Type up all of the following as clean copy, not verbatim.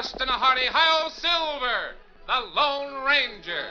dressed in a hearty Hi-Yo Silver, the Lone Ranger.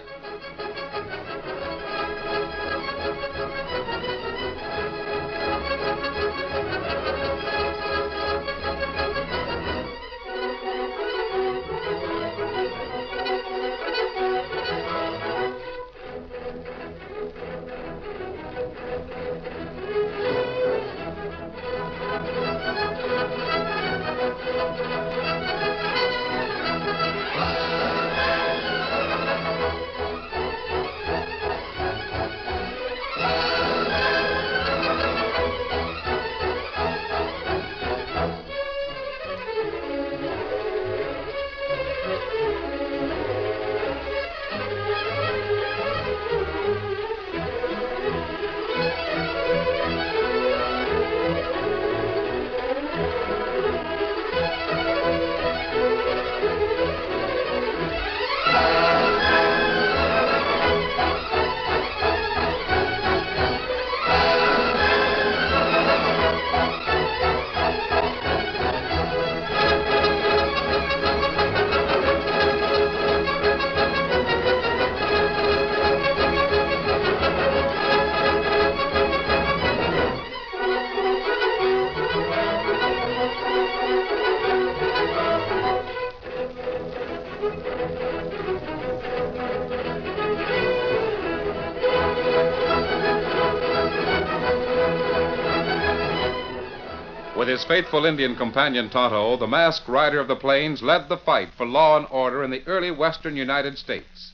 With his faithful Indian companion Tonto, the masked rider of the plains led the fight for law and order in the early western United States.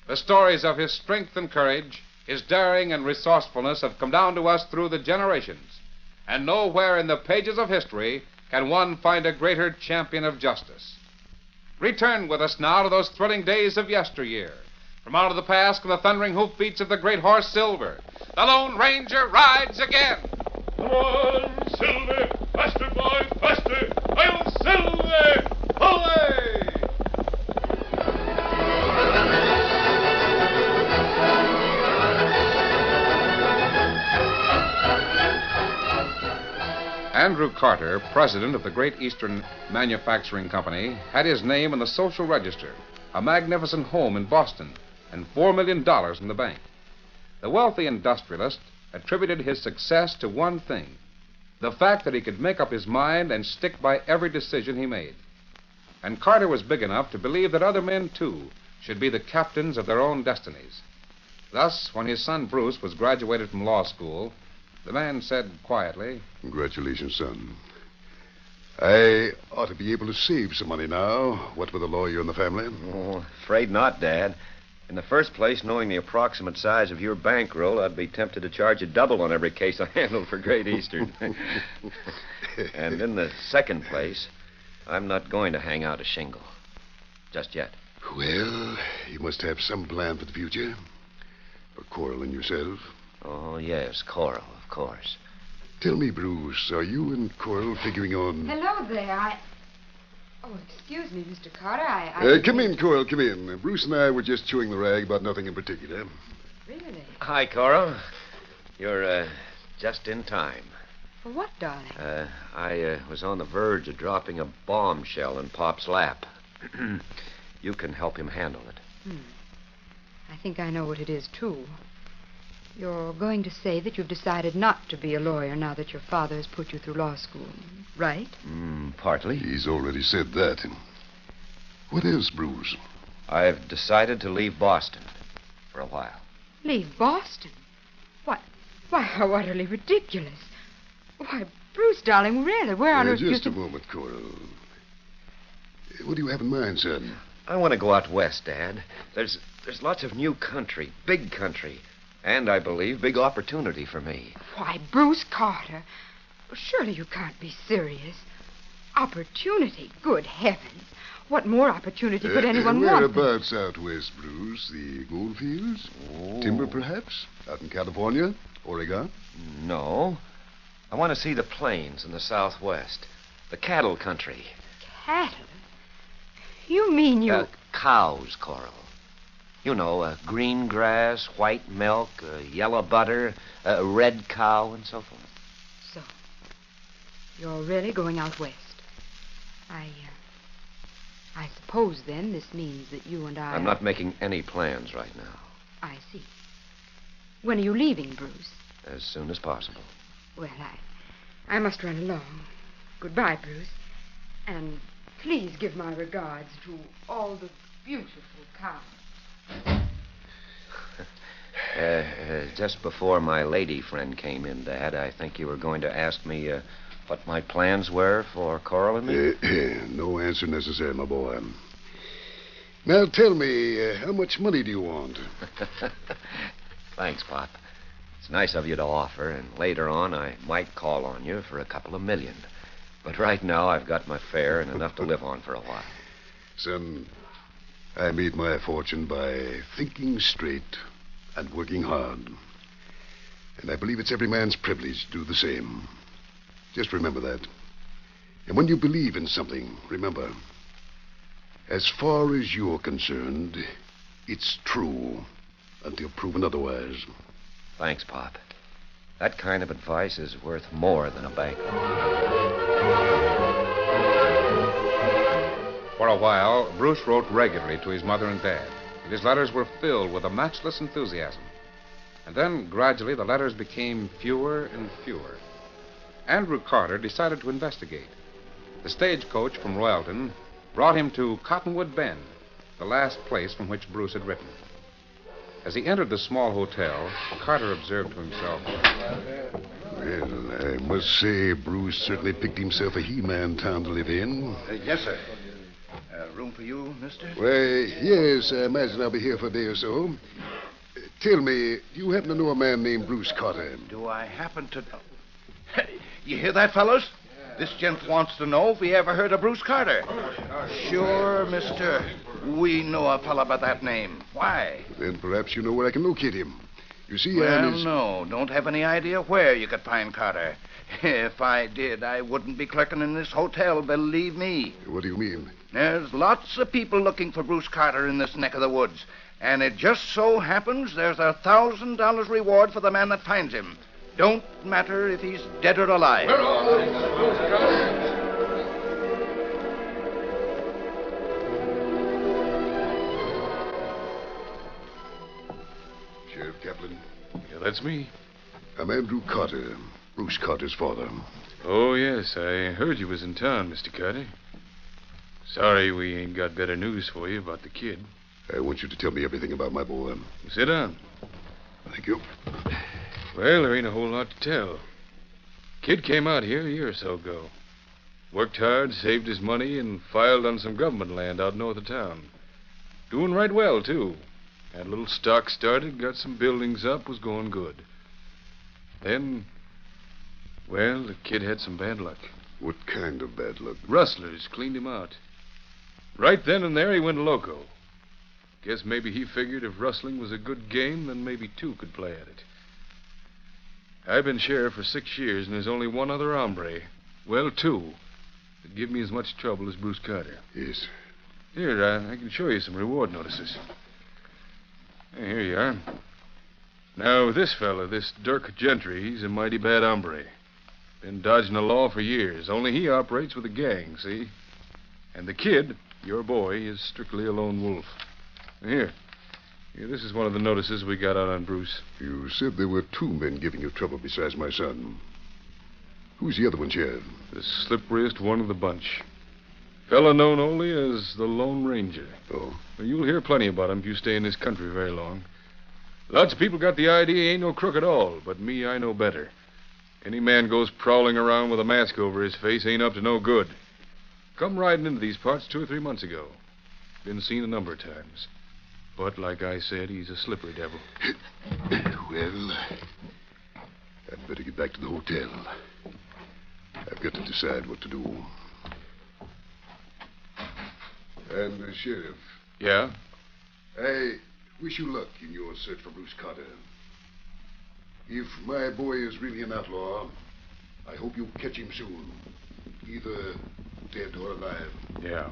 The stories of his strength and courage, his daring and resourcefulness have come down to us through the generations. And nowhere in the pages of history can one find a greater champion of justice. Return with us now to those thrilling days of yesteryear. From out of the past come the thundering hoofbeats of the great horse Silver. The Lone Ranger rides again. Come on, Silver! Faster, boy, faster! I'll Silver! Away! Andrew Carter, president of the Great Eastern Manufacturing Company, had his name in the social register, a magnificent home in Boston, and $4 million in the bank. The wealthy industrialist attributed his success to one thing, the fact that he could make up his mind and stick by every decision he made. And Carter was big enough to believe that other men, too, should be the captains of their own destinies. Thus, when his son Bruce was graduated from law school, the man said quietly, "Congratulations, son. I ought to be able to save some money now, what with a lawyer in the family." Oh, afraid not, Dad. In the first place, knowing the approximate size of your bankroll, I'd be tempted to charge you double on every case I handle for Great Eastern. And in the second place, I'm not going to hang out a shingle. Just yet. Well, you must have some plan for the future. For Coral and yourself. Oh, yes, Coral, of course. Tell me, Bruce, are you and Coral figuring on... Hello there. Oh, excuse me, Mr. Carter. Come in, Coral, come in. Bruce and I were just chewing the rag about nothing in particular. Really? Hi, Coral. You're, just in time. For what, darling? I was on the verge of dropping a bombshell in Pop's lap. You can help him handle it. I think I know what it is, too. You're going to say that you've decided not to be a lawyer now that your father has put you through law school, right? Partly. He's already said that. What else, Bruce? I've decided to leave Boston for a while. Leave Boston? Why, how utterly ridiculous. Why, Bruce, darling, really, where on earth... Just a moment, Coral. What do you have in mind, son? I want to go out west, Dad. There's lots of new country, big country, and I believe big opportunity for me. Why, Bruce Carter, surely you can't be serious. Opportunity? Good heavens. What more opportunity could anyone want? Whereabouts out west, Bruce? The gold fields? Oh. Timber, perhaps? Out in California? Oregon? No. I want to see the plains in the southwest. The cattle country. Cattle? You mean you... Cows, Coral. You know, green grass, white milk, yellow butter, red cow, and so forth. So, you're really going out west? I suppose, then, this means that you and I... I'm not making any plans right now. I see. When are you leaving, Bruce? As soon as possible. Well, I must run along. Goodbye, Bruce. And please give my regards to all the beautiful cows. Just before my lady friend came in, Dad, I think you were going to ask me what my plans were for Coral and me. No answer necessary, my boy. Now tell me, how much money do you want? Thanks, Pop. It's nice of you to offer, and later on I might call on you for a couple of million. But right now I've got my fare and enough to live on for a while. Son, I made my fortune by thinking straight and working hard. And I believe it's every man's privilege to do the same. Just remember that. And when you believe in something, remember, as far as you're concerned, it's true until proven otherwise. Thanks, Pop. That kind of advice is worth more than a bank. For a while, Bruce wrote regularly to his mother and dad, and his letters were filled with a matchless enthusiasm. And then, gradually, the letters became fewer and fewer. Andrew Carter decided to investigate. The stagecoach from Royalton brought him to Cottonwood Bend, the last place from which Bruce had written. As he entered the small hotel, Carter observed to himself, Well, I must say Bruce certainly picked himself a he-man town to live in. Yes, sir. Room for you, mister? Why, yes, I imagine I'll be here for a day or so. Tell me, do you happen to know a man named Bruce Carter? Do I happen to know? You hear that, fellows? This gent wants to know if we ever heard of Bruce Carter. Sure, mister. We know a fella by that name. Why? Then perhaps you know where I can locate him. You see, I'm Well, his... no. Don't have any idea where you could find Carter. If I did, I wouldn't be clerking in this hotel, believe me. What do you mean? There's lots of people looking for Bruce Carter in this neck of the woods. And it just so happens there's $1,000 reward for the man that finds him. Don't matter if he's dead or alive. Sheriff Kaplan, Yeah, that's me. I'm Andrew Carter, Bruce Carter's father. Oh, yes, I heard you was in town, Mr. Carter. Sorry we ain't got better news for you about the kid. I want you to tell me everything about my boy. Sit down. Thank you. Well, there ain't a whole lot to tell. Kid came out here a year or so ago. Worked hard, saved his money, and filed on some government land out north of town. Doing right well, too. Had a little stock started, got some buildings up, was going good. Then, well, the kid had some bad luck. What kind of bad luck? Rustlers cleaned him out. Right then and there, he went loco. Guess maybe he figured if rustling was a good game, then maybe two could play at it. I've been sheriff for 6 years, and there's only one other hombre. Well, two. That give me as much trouble as Bruce Carter. Yes. Here, I can show you some reward notices. Here you are. Now, this fella, this Dirk Gentry, he's a mighty bad hombre. Been dodging the law for years. Only he operates with a gang, see? And the kid, your boy, is strictly a lone wolf. Here, this is one of the notices we got out on Bruce. You said there were 2 men giving you trouble besides my son. Who's the other one, Sheriff? The slipperiest one of the bunch. Fella known only as the Lone Ranger. Oh. Well, you'll hear plenty about him if you stay in this country very long. Lots of people got the idea he ain't no crook at all, but me, I know better. Any man goes prowling around with a mask over his face ain't up to no good. Come riding into these parts 2 or 3 months ago. Been seen a number of times. But, like I said, he's a slippery devil. Well, I'd better get back to the hotel. I've got to decide what to do. And, Sheriff, Yeah? I wish you luck in your search for Bruce Carter. If my boy is really an outlaw, I hope you catch him soon. Either dead or alive. Yeah.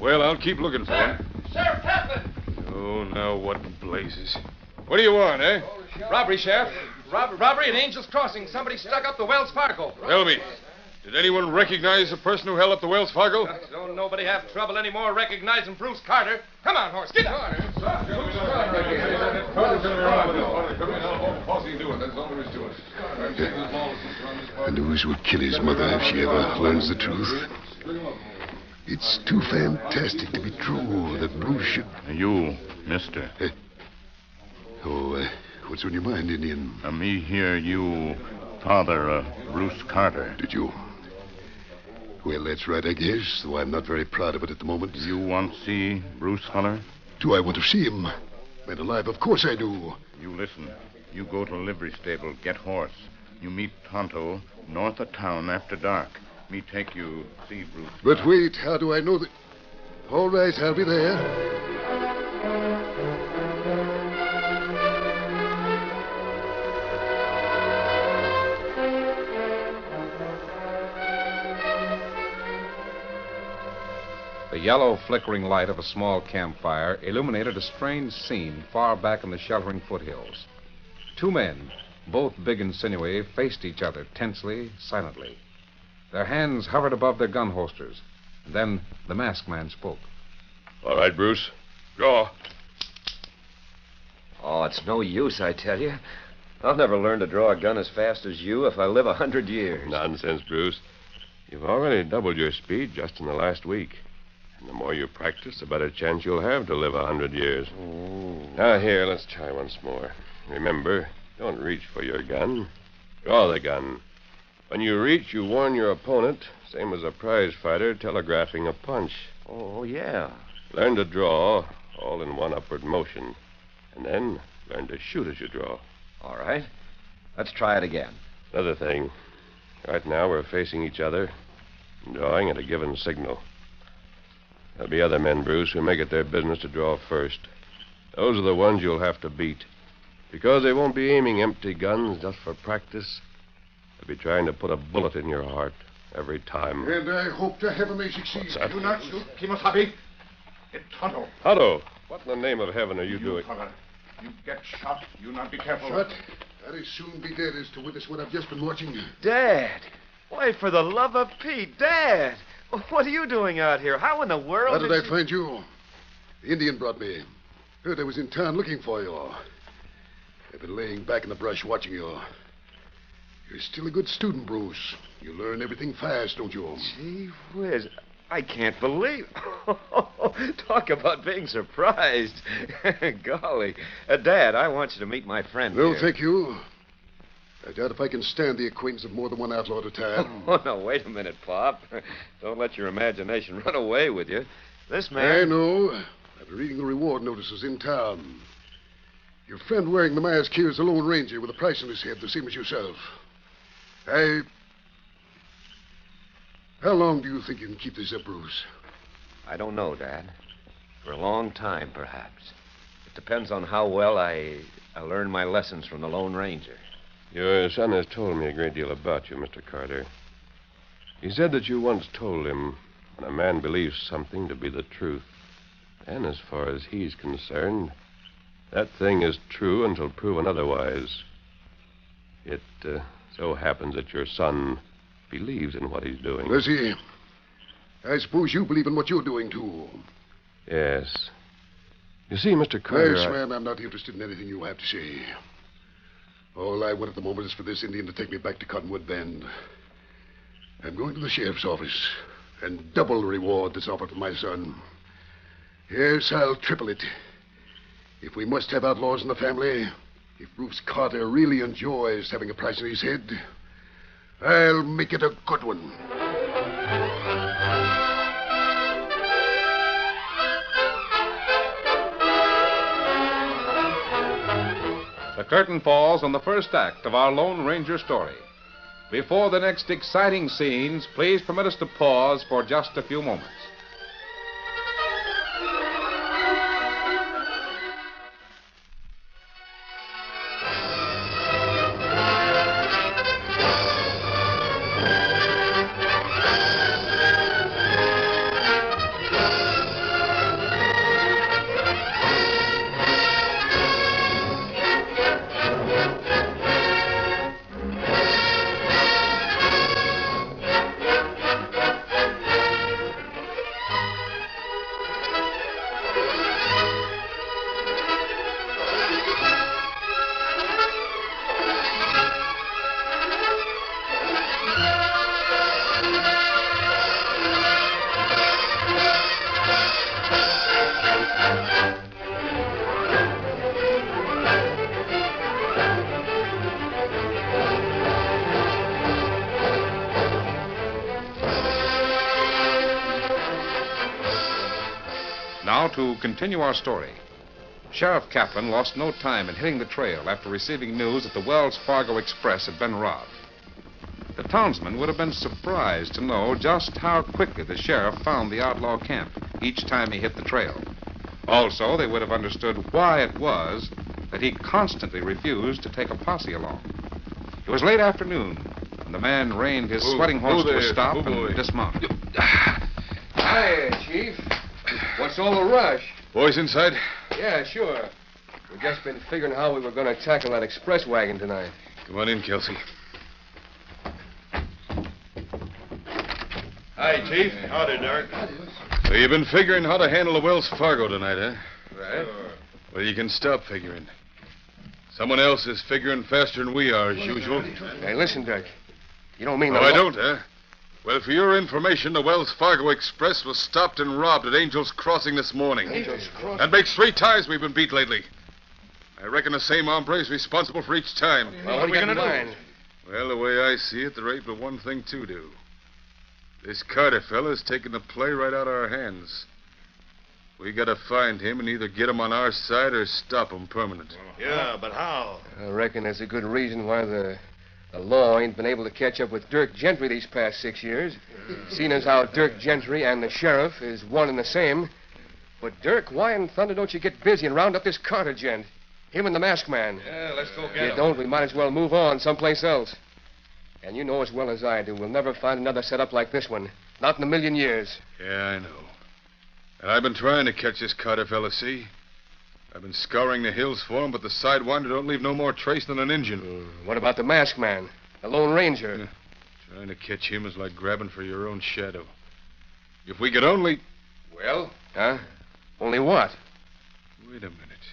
Well, I'll keep looking for him. Sheriff Kaplan! Oh, now what in blazes? What do you want, eh? Robbery, Sheriff. Robbery at Angel's Crossing. Somebody stuck up the Wells Fargo. Tell me. Did anyone recognize the person who held up the Wells Fargo? Don't nobody have trouble anymore recognizing Bruce Carter. Come on, horse, get out. The news will kill his mother if she ever learns the truth. It's too fantastic to be true that Bruce should... You, mister. What's on your mind, Indian? Me hear you, father Bruce Carter. Did you? Well, that's right, I guess, though I'm not very proud of it at the moment. You want to see Bruce Hunter? Do I want to see him? Man alive, of course I do. You listen. You go to livery stable, get horse. You meet Tonto north of town after dark. Me take you see Bruce. But wait, how do I know that... All right, I'll be there. The yellow, flickering light of a small campfire illuminated a strange scene far back in the sheltering foothills. Two men, both big and sinewy, faced each other tensely, silently. Their hands hovered above their gun holsters. And then the masked man spoke. All right, Bruce. Draw. Oh, it's no use, I tell you. I'll never learn to draw a gun as fast as you if I live 100 years. Nonsense, Bruce. You've already doubled your speed just in the last week. And the more you practice, the better chance you'll have to live 100 years. Now, here, let's try once more. Remember, don't reach for your gun. Draw the gun. When you reach, you warn your opponent, same as a prize fighter telegraphing a punch. Oh, yeah. Learn to draw, all in one upward motion. And then learn to shoot as you draw. All right. Let's try it again. Another thing. Right now, we're facing each other, drawing at a given signal. There'll be other men, Bruce, who make it their business to draw first. Those are the ones you'll have to beat. Because they won't be aiming empty guns just for practice. They'll be trying to put a bullet in your heart every time. And I hope to heaven they succeed. What's that? Do not shoot, Kimosabe. It's Tonto. Tonto, what in the name of heaven are you doing? Fella. You get shot. You not be careful. Shot? I'd as soon be dead as to witness what I've just been watching. Dad! Why, for the love of Pete, Dad! What are you doing out here? How in the world How did I find you? The Indian brought me. Heard I was in town looking for you. I've been laying back in the brush watching you. You're still a good student, Bruce. You learn everything fast, don't you? Gee whiz. I can't believe... Talk about being surprised. Golly. Dad, I want you to meet my friend No, here. thank you. I doubt if I can stand the acquaintance of more than one outlaw at a time. Oh, no, wait a minute, Pop. Don't let your imagination run away with you. This I man... know. I've been reading the reward notices in town. Your friend wearing the mask here is a Lone Ranger with a price on his head, the same as yourself. How long do you think you can keep this up, Bruce? I don't know, Dad. For a long time, perhaps. It depends on how well I learn my lessons from the Lone Ranger. Your son has told me a great deal about you, Mr. Carter. He said that you once told him when a man believes something to be the truth, and as far as he's concerned, that thing is true until proven otherwise. It so happens that your son believes in what he's doing. Does he? I suppose you believe in what you're doing, too. Yes. You see, Mr. Carter... Yes, man, I'm not interested in anything you have to say. All I want at the moment is for this Indian to take me back to Cottonwood Bend. I'm going to the sheriff's office, and double the reward that's offered for my son. Yes, I'll triple it. If we must have outlaws in the family, if Bruce Carter really enjoys having a price on his head, I'll make it a good one. The curtain falls on the first act of our Lone Ranger story. Before the next exciting scenes, please permit us to pause for just a few moments. now to continue our story. Sheriff Kaplan lost no time in hitting the trail after receiving news that the Wells Fargo Express had been robbed. The townsmen would have been surprised to know just how quickly the sheriff found the outlaw camp each time he hit the trail. Also, they would have understood why it was that he constantly refused to take a posse along. It was late afternoon, and the man reined his sweating horse to a stop and dismounted. Hi, Chief. What's all the rush? Boys inside? Yeah, sure. We've just been figuring how we were going to tackle that express wagon tonight. Come on in, Kelsey. Hi, Chief. Howdy, Dirk. So you've been figuring how to handle the Wells Fargo tonight, huh? Right. Well, you can stop figuring. Someone else is figuring faster than we are, as usual. Hey, listen, Dirk. You don't mean No, I don't, huh? Well, for your information, the Wells Fargo Express was stopped and robbed at Angel's Crossing this morning. Angel's Crossing? That makes 3 times we've been beat lately. I reckon the same hombre is responsible for each time. Well, what are we going to do? Well, the way I see it, there ain't but one thing to do. This Carter fella's taking the play right out of our hands. We gotta find him and either get him on our side or stop him permanent. Yeah, but how? I reckon there's a good reason why the law ain't been able to catch up with Dirk Gentry these past 6 years. Seeing as how Dirk Gentry and the sheriff is one and the same. But, Dirk, why in thunder don't you get busy and round up this Carter gent? Him and the masked man. Yeah, let's go If get you him. don't, we might as well move on someplace else. And you know as well as I do, we'll never find another setup like this one. Not in a million years. Yeah, I know. And I've been trying to catch this Carter fella, see? I've been scouring the hills for him, but the sidewinder don't leave no more trace than an engine. What about the masked man? The Lone Ranger? Yeah. Trying to catch him is like grabbing for your own shadow. If we could only... Well? Huh? Only what? Wait a minute.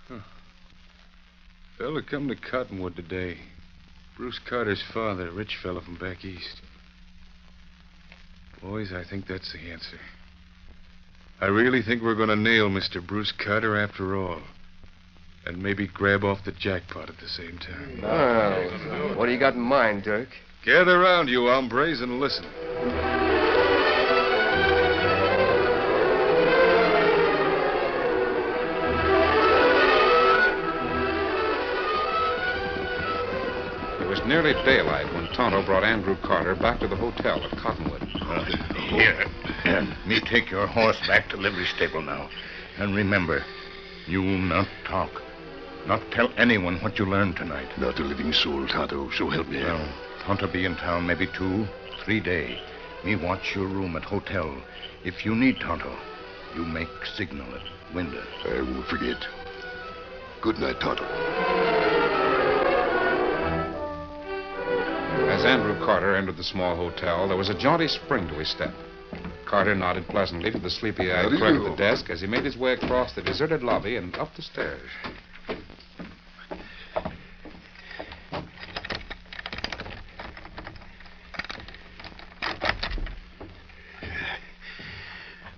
Huh. Fella come to Cottonwood today. Bruce Carter's father, a rich fella from back east. Boys, I think that's the answer. I really think we're going to nail Mr. Bruce Carter after all. And maybe grab off the jackpot at the same time. Well, what do you got in mind, Dirk? Gather around, you hombres, and listen. It was nearly daylight when Tonto brought Andrew Carter back to the hotel at Cottonwood. Here. Me take your horse back to livery stable now. And remember, you'll not talk. Not tell anyone what you learned tonight. Not a living soul, Tonto. So help me. Well, Tonto be in town maybe 2, 3 days. Me watch your room at hotel. If you need Tonto, you make signal at window. I won't forget. Good night, Tonto. As Andrew Carter entered the small hotel, there was a jaunty spring to his step. Carter nodded pleasantly to the sleepy-eyed How do clerk you at the do? desk as he made his way across the deserted lobby and up the stairs.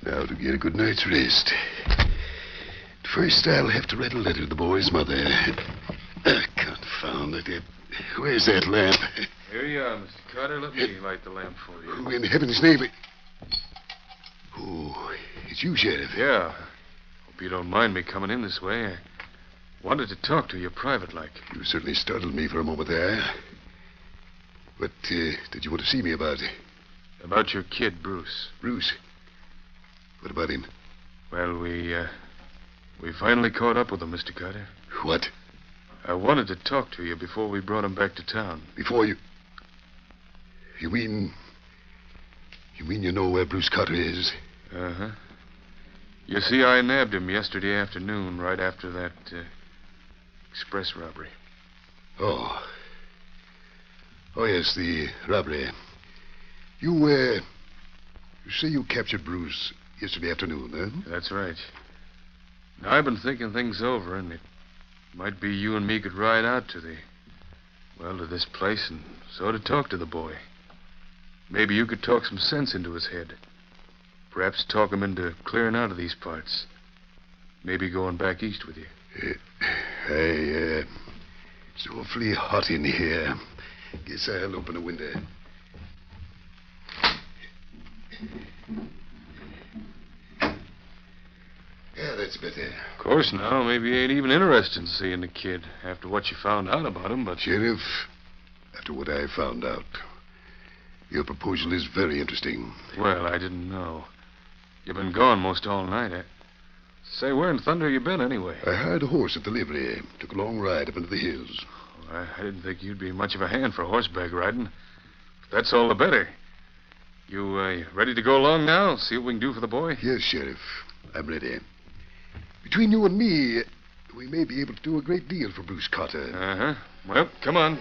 Now to get a good night's rest. First, I'll have to write a letter to the boy's mother. Confound it. Where's that lamp? Here you are, Mr. Carter. Let me light the lamp for you. Who in heaven's name? Oh, it's you, Sheriff. Yeah. Hope you don't mind me coming in this way. I wanted to talk to you private-like. You certainly startled me for a moment there. What did you want to see me about? About your kid, Bruce. Bruce? What about him? Well, we finally caught up with him, Mr. Carter. What? I wanted to talk to you before we brought him back to town. Before you... You mean you know where Bruce Carter is? Uh-huh. You see, I nabbed him yesterday afternoon, right after that express robbery. Oh. Oh, yes, the robbery. You say you captured Bruce yesterday afternoon, huh? That's right. Now, I've been thinking things over, and it might be you and me could ride out to this place and sort of talk to the boy. Maybe you could talk some sense into his head. Perhaps talk him into clearing out of these parts. Maybe going back east with you. It's awfully hot in here. Guess I'll open a window. Yeah, that's better. Of course, now, maybe you ain't even interested in seeing the kid after what you found out about him, but... Sheriff, after what I found out, your proposal is very interesting. Well, I didn't know. You've been gone most all night, eh? Say, where in thunder you been, anyway? I hired a horse at the livery. Took a long ride up into the hills. Well, I didn't think you'd be much of a hand for horseback riding. But that's all the better. You ready to go along now? See what we can do for the boy? Yes, Sheriff. I'm ready. Between you and me, we may be able to do a great deal for Bruce Carter. Uh-huh. Well, come on.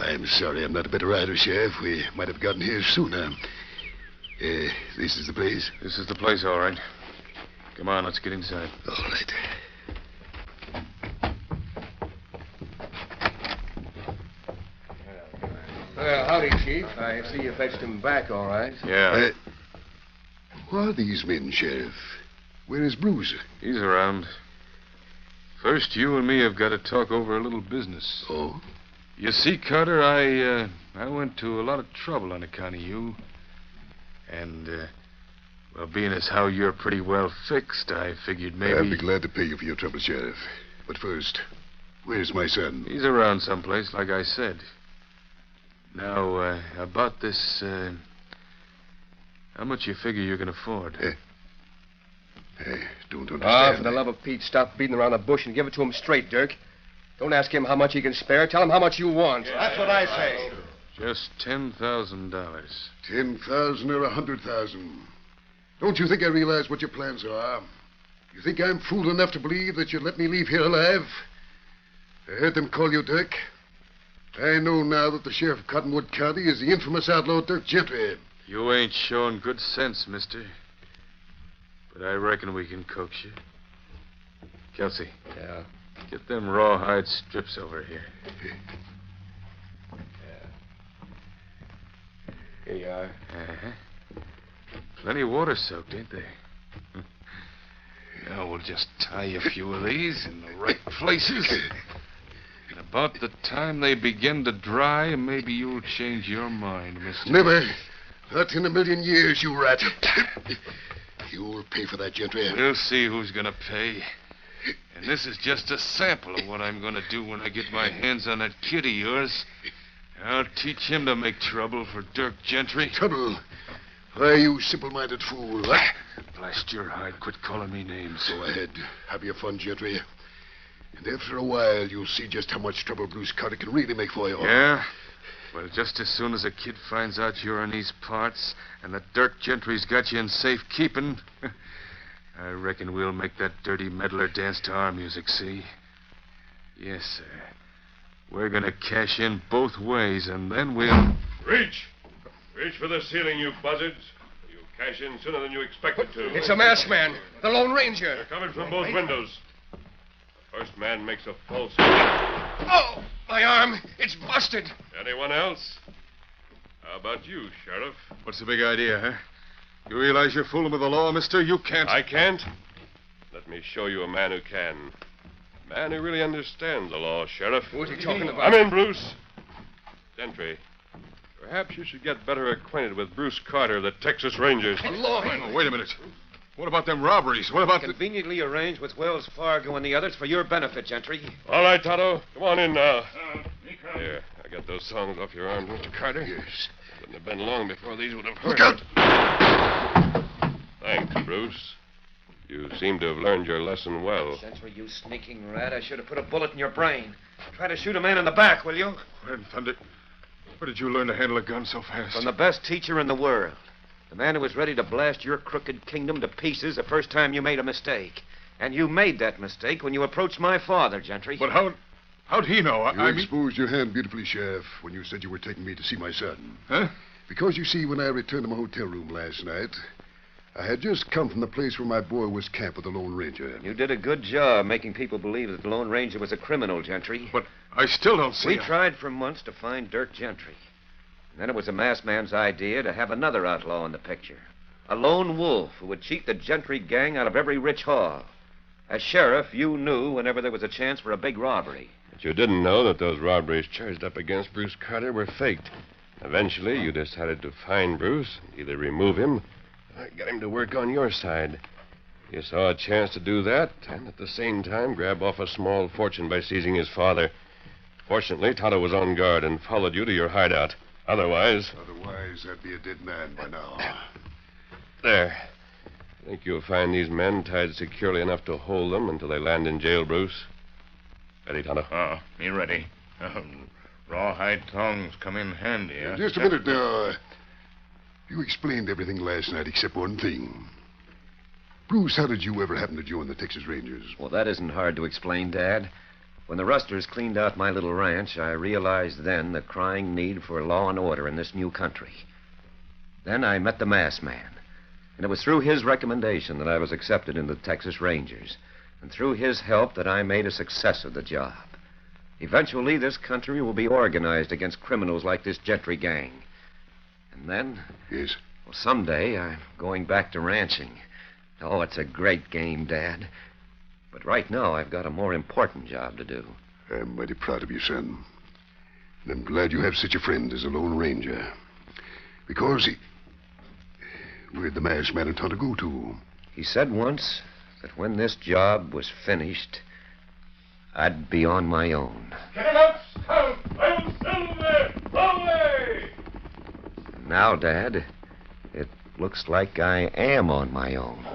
I'm sorry I'm not a better rider, Sheriff. We might have gotten here sooner. This is the place? This is the place, all right. Come on, let's get inside. All right. Well, howdy, Chief. I see you fetched him back all right. Yeah. Who are these men, Sheriff? Where is Bruce? He's around. First, you and me have got to talk over a little business. Oh? You see, Carter, I went to a lot of trouble on account of you. And, well, being as how you're pretty well fixed, I figured maybe... I'd be glad to pay you for your trouble, Sheriff. But first, where's my son? He's around someplace, like I said. Now, about this, how much you figure you can afford? I don't understand. Ah, for the love of Pete, stop beating around the bush and give it to him straight, Dirk. Don't ask him how much he can spare. Tell him how much you want. That's what I say. Just $10,000. 10,000 or 100,000. Don't you think I realize what your plans are? You think I'm fool enough to believe that you'd let me leave here alive? I heard them call you Dirk. I know now that the sheriff of Cottonwood County is the infamous outlaw Dirk Gentry. You ain't showing good sense, mister. But I reckon we can coax you. Kelsey. Yeah? Get them rawhide strips over here. Here you are. Uh-huh. Plenty water-soaked, ain't they? Now we'll just tie a few of these in the right places. And about the time they begin to dry, maybe you'll change your mind, mister. Never. Not in a million years, you rat. You'll pay for that, Gentry. We'll see who's going to pay. And this is just a sample of what I'm going to do when I get my hands on that kid of yours. I'll teach him to make trouble for Dirk Gentry. Trouble? Why, you simple-minded fool. Blast your hide. Quit calling me names. Go ahead. Have your fun, Gentry. And after a while, you'll see just how much trouble Bruce Carter can really make for you. Yeah? Well, just as soon as a kid finds out you're in these parts and that Dirk Gentry's got you in safe keeping, I reckon we'll make that dirty meddler dance to our music, see? Yes, sir. We're going to cash in both ways, and then we'll... Reach! Reach for the ceiling, you buzzards. You cash in sooner than you expected to. It's a masked man. The Lone Ranger. They're coming from both windows. The first man makes a false... Oh, my arm. It's busted. Anyone else? How about you, Sheriff? What's the big idea, huh? You realize you're fooling with the law, mister? You can't... I can't? Let me show you a man who can. A man who really understands the law, Sheriff. What's he talking about? Come in, Bruce. Gentry, perhaps you should get better acquainted with Bruce Carter, the Texas Rangers. Oh, wait a minute. What about them robberies? What about Conveniently arranged with Wells Fargo and the others for your benefit, Gentry. All right, Tonto. Come on in now. Here, I got those songs off your arms, Mr. Carter. Yes. Wouldn't have been long before these would have hurt. Look out! Thanks, Bruce. You seem to have learned your lesson well. Gentry, you sneaking rat. I should have put a bullet in your brain. Try to shoot a man in the back, will you? Where in thunder? Where did you learn to handle a gun so fast? From the best teacher in the world. The man who was ready to blast your crooked kingdom to pieces the first time you made a mistake. And you made that mistake when you approached my father, Gentry. But how'd he know? You exposed your hand beautifully, Sheriff, when you said you were taking me to see my son. Huh? Because, you see, when I returned to my hotel room last night, I had just come from the place where my boy was camped with the Lone Ranger. You did a good job making people believe that the Lone Ranger was a criminal, Gentry. But I still don't see... We tried for months to find Dirk Gentry. And then it was the masked man's idea to have another outlaw in the picture. A lone wolf who would cheat the gentry gang out of every rich haul. As sheriff, you knew whenever there was a chance for a big robbery. But you didn't know that those robberies charged up against Bruce Carter were faked. Eventually, you decided to find Bruce, either remove him or get him to work on your side. You saw a chance to do that, and at the same time grab off a small fortune by seizing his father. Fortunately, Tonto was on guard and followed you to your hideout. Otherwise, I'd be a dead man by now. There. Think you'll find these men tied securely enough to hold them until they land in jail, Bruce? Ready, Tonto? Me ready. Rawhide tongs come in handy, huh? Just a minute now. You explained everything last night except one thing. Bruce, how did you ever happen to join the Texas Rangers? Well, that isn't hard to explain, Dad. When the Rusters cleaned out my little ranch, I realized then the crying need for law and order in this new country. Then I met the masked man. And it was through his recommendation that I was accepted into the Texas Rangers. And through his help that I made a success of the job. Eventually, this country will be organized against criminals like this gentry gang. And then... Yes? Well, someday I'm going back to ranching. Oh, it's a great game, Dad. But right now, I've got a more important job to do. I'm mighty proud of you, son. And I'm glad you have such a friend as a Lone Ranger. Because where'd the masked man and Tonto go to? He said once that when this job was finished, I'd be on my own. Get him up, Scout! I'm Silver! Away! Now, Dad, it looks like I am on my own.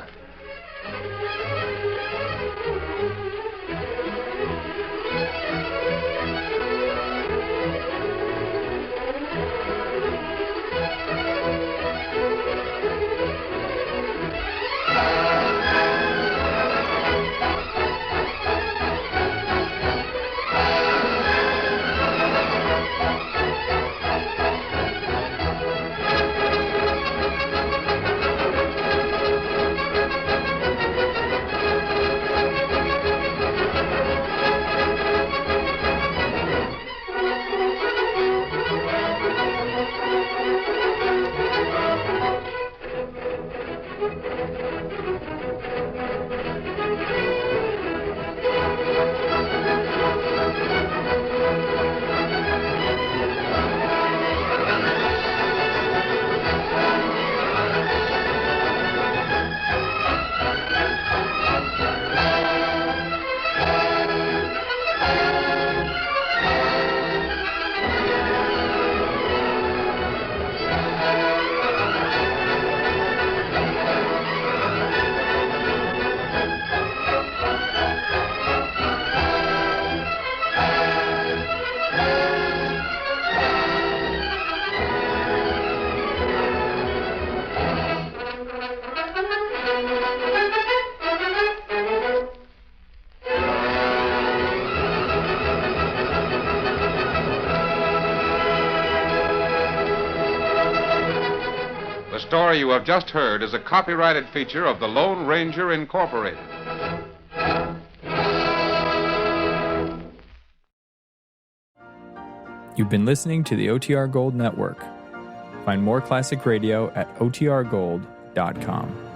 The story you have just heard is a copyrighted feature of the Lone Ranger Incorporated. You've been listening to the OTR Gold Network. Find more classic radio at otrgold.com.